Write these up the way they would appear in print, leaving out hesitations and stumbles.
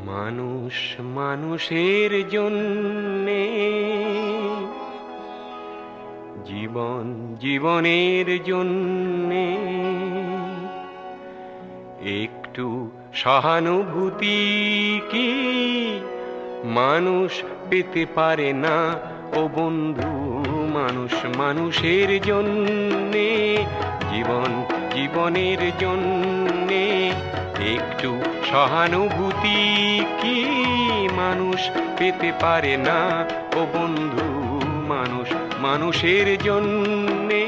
মানুষ মানুষের জন্যে, জীবন জীবনের জন্যে একটু সহানুভূতি কি মানুষ পেতে পারে না ও বন্ধু? মানুষ মানুষের জন্যে, জীবন জীবনের জন্যে একটু সহানুভূতি কি মানুষ পেতে পারে না ও বন্ধু? মানুষ মানুষের জন্যে।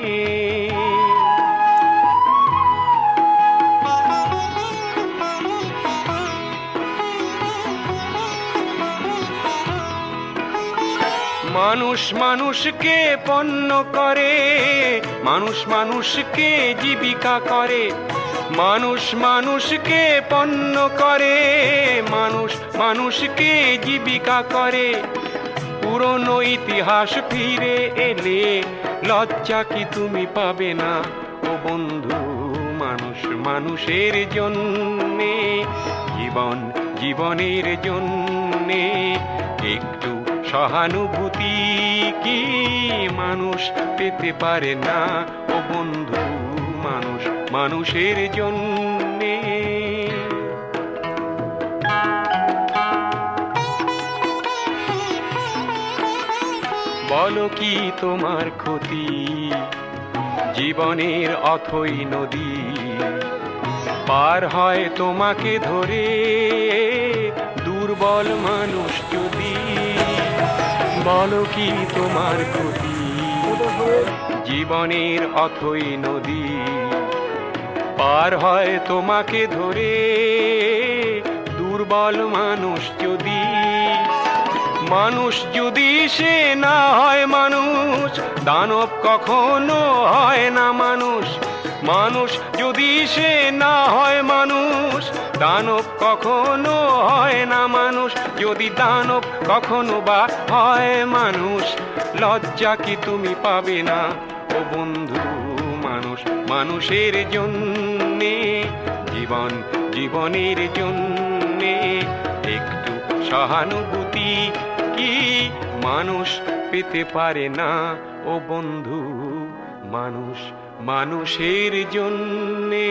মানুষ মানুষকে পণ্য করে, মানুষ মানুষকে জীবিকা করে, মানুষ মানুষকে পণ্য করে, মানুষ মানুষকে জীবিকা করে। পুরনো ইতিহাস ফিরে এলে লজ্জা কি তুমি পাবে না ও বন্ধু? মানুষ মানুষের জন্যে, জীবন জীবনের জন্যে একটু সহানুভূতি কি মানুষ পেতে পারে না ও বন্ধু? মানুষ মানুষের জন্যে। বলো কি তোমার ক্ষতি জীবনের অথই নদী পার হয় তোমাকে ধরে দুর্বল মানুষ যদি? বলো কি তোমার ক্ষতি জীবনের অথই নদী পার হয় তোমাকে ধরে দুর্বল মানুষ যদি? মানুষ যদি সে না হয় মানুষ, দানব কখনো হয় না মানুষ। মানুষ যদি সে না হয় মানুষ, দানব কখনো হয় না মানুষ। যদি দানব কখনো বা হয় মানুষ, লজ্জা কি তুমি পাবে না ও বন্ধু? মানুষ মানুষের জন্যে, জীবন জীবনের জন্যে একটু সহানুভূতি কি মানুষ পেতে পারে না ও বন্ধু? মানুষ মানুষের জন্যে।